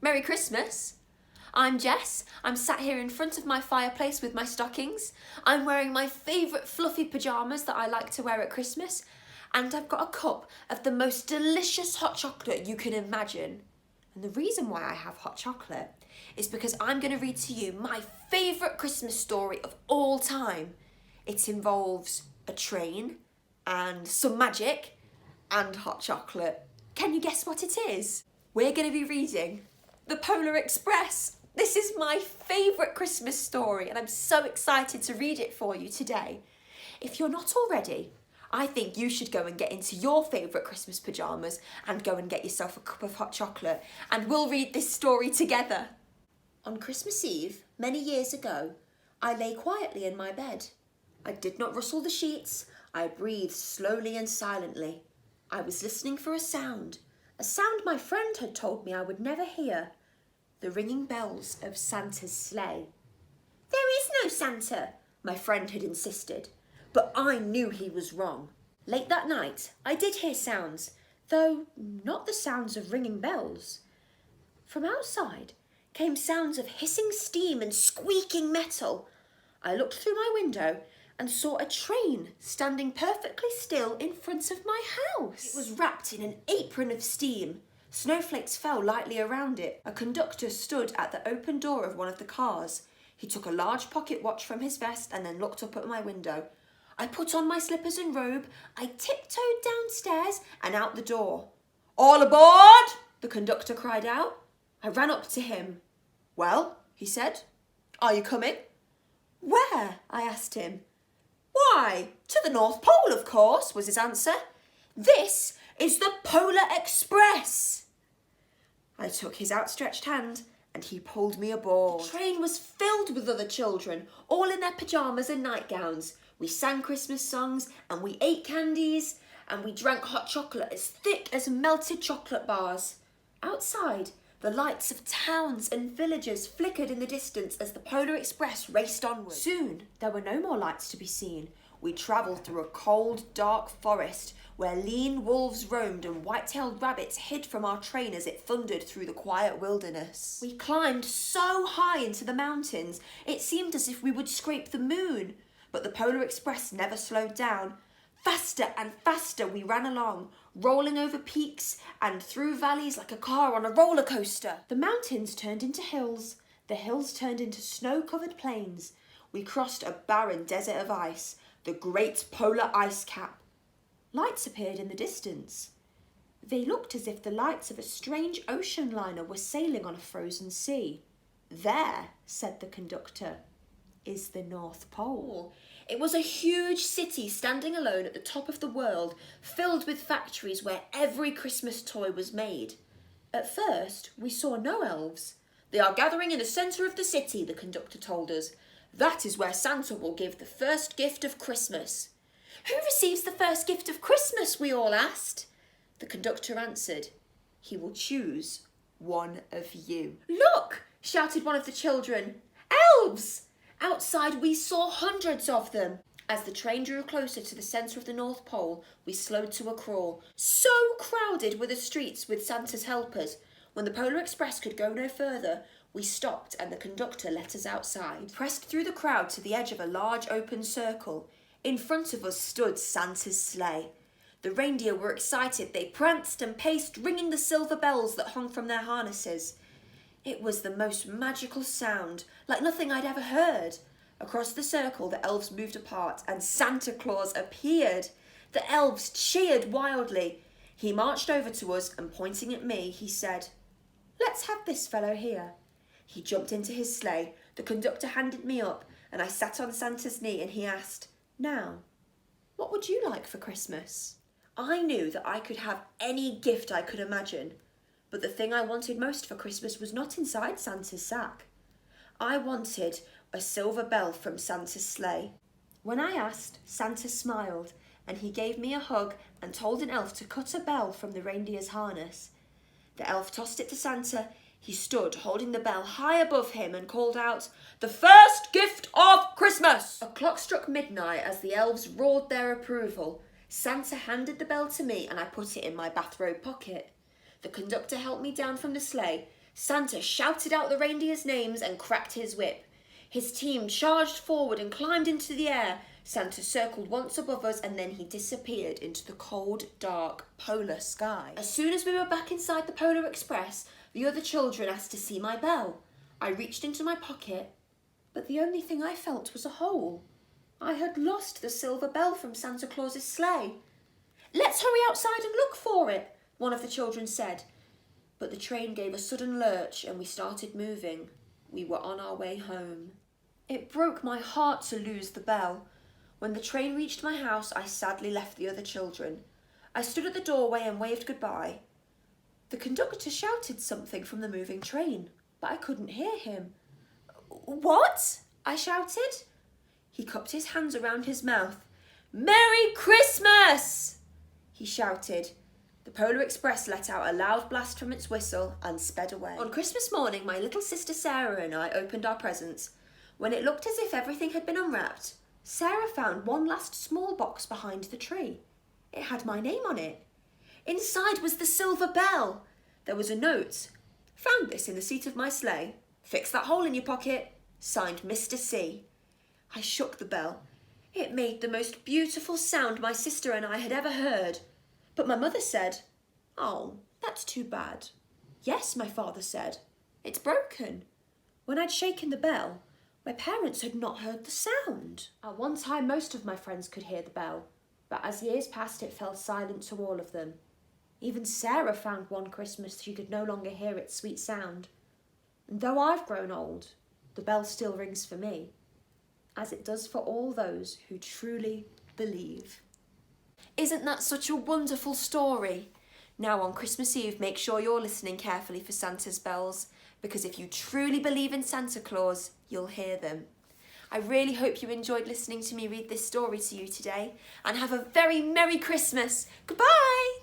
Merry Christmas! I'm Jess. I'm sat here in front of my fireplace with my stockings. I'm wearing my favourite fluffy pyjamas that I like to wear at Christmas. And I've got a cup of the most delicious hot chocolate you can imagine. And the reason why I have hot chocolate is because I'm going to read to you my favourite Christmas story of all time. It involves a train and some magic and hot chocolate. Can you guess what it is? We're going to be reading The Polar Express. This is my favourite Christmas story and I'm so excited to read it for you today. If you're not already, I think you should go and get into your favourite Christmas pyjamas and go and get yourself a cup of hot chocolate and we'll read this story together. On Christmas Eve, many years ago, I lay quietly in my bed. I did not rustle the sheets, I breathed slowly and silently. I was listening for a sound my friend had told me I would never hear. The ringing bells of Santa's sleigh. There is no Santa, my friend had insisted, but I knew he was wrong. Late that night, I did hear sounds, though not the sounds of ringing bells. From outside came sounds of hissing steam and squeaking metal. I looked through my window and saw a train standing perfectly still in front of my house. It was wrapped in an apron of steam. Snowflakes fell lightly around it. A conductor stood at the open door of one of the cars. He took a large pocket watch from his vest and then looked up at my window. I put on my slippers and robe. I tiptoed downstairs and out the door. "All aboard!" the conductor cried out. I ran up to him. "Well," he said, "are you coming?" "Where?" I asked him. "Why, to the North Pole, of course," was his answer. "This is the Polar Express." I took his outstretched hand and he pulled me aboard. The train was filled with other children, all in their pyjamas and nightgowns. We sang Christmas songs and we ate candies and we drank hot chocolate as thick as melted chocolate bars. Outside, the lights of towns and villages flickered in the distance as the Polar Express raced onward. Soon, there were no more lights to be seen. We travelled through a cold, dark forest where lean wolves roamed and white-tailed rabbits hid from our train as it thundered through the quiet wilderness. We climbed so high into the mountains, it seemed as if we would scrape the moon. But the Polar Express never slowed down. Faster and faster we ran along, rolling over peaks and through valleys like a car on a roller coaster. The mountains turned into hills. The hills turned into snow-covered plains. We crossed a barren desert of ice, the great polar ice cap. Lights appeared in the distance. They looked as if the lights of a strange ocean liner were sailing on a frozen sea. "There," said the conductor, "is the North Pole." It was a huge city standing alone at the top of the world, filled with factories where every Christmas toy was made. At first, we saw no elves. "They are gathering in the centre of the city," the conductor told us. "That is where Santa will give the first gift of Christmas." "Who receives the first gift of Christmas?" we all asked. The conductor answered, "He will choose one of you." "Look!" shouted one of the children. "Elves!" Outside, we saw hundreds of them. As the train drew closer to the centre of the North Pole, we slowed to a crawl. So crowded were the streets with Santa's helpers. When the Polar Express could go no further, we stopped and the conductor let us outside. We pressed through the crowd to the edge of a large open circle. In front of us stood Santa's sleigh. The reindeer were excited. They pranced and paced, ringing the silver bells that hung from their harnesses. It was the most magical sound, like nothing I'd ever heard. Across the circle, the elves moved apart and Santa Claus appeared. The elves cheered wildly. He marched over to us and pointing at me, he said, "Let's have this fellow here." He jumped into his sleigh. The conductor handed me up and I sat on Santa's knee and he asked, "Now, what would you like for Christmas?" I knew that I could have any gift I could imagine. But the thing I wanted most for Christmas was not inside Santa's sack. I wanted a silver bell from Santa's sleigh. When I asked, Santa smiled and he gave me a hug and told an elf to cut a bell from the reindeer's harness. The elf tossed it to Santa. He stood holding the bell high above him and called out, "The first gift of Christmas!" A clock struck midnight as the elves roared their approval. Santa handed the bell to me and I put it in my bathrobe pocket. The conductor helped me down from the sleigh. Santa shouted out the reindeers' names and cracked his whip. His team charged forward and climbed into the air. Santa circled once above us and then he disappeared into the cold, dark polar sky. As soon as we were back inside the Polar Express, the other children asked to see my bell. I reached into my pocket, but the only thing I felt was a hole. I had lost the silver bell from Santa Claus's sleigh. "Let's hurry outside and look for it," one of the children said. But the train gave a sudden lurch and we started moving. We were on our way home. It broke my heart to lose the bell. When the train reached my house, I sadly left the other children. I stood at the doorway and waved goodbye. The conductor shouted something from the moving train, but I couldn't hear him. "What?" I shouted. He cupped his hands around his mouth. "Merry Christmas!" he shouted. The Polar Express let out a loud blast from its whistle and sped away. On Christmas morning, my little sister Sarah and I opened our presents. When it looked as if everything had been unwrapped, Sarah found one last small box behind the tree. It had my name on it. Inside was the silver bell. There was a note. "Found this in the seat of my sleigh. Fix that hole in your pocket. Signed Mr. C." I shook the bell. It made the most beautiful sound my sister and I had ever heard. But my mother said, "Oh, that's too bad." "Yes," my father said, "it's broken." When I'd shaken the bell, my parents had not heard the sound. At one time, most of my friends could hear the bell, but as years passed, it fell silent to all of them. Even Sarah found one Christmas she could no longer hear its sweet sound. And though I've grown old, the bell still rings for me, as it does for all those who truly believe. Isn't that such a wonderful story? Now on Christmas Eve, make sure you're listening carefully for Santa's bells, because if you truly believe in Santa Claus, you'll hear them. I really hope you enjoyed listening to me read this story to you today, and have a very Merry Christmas. Goodbye!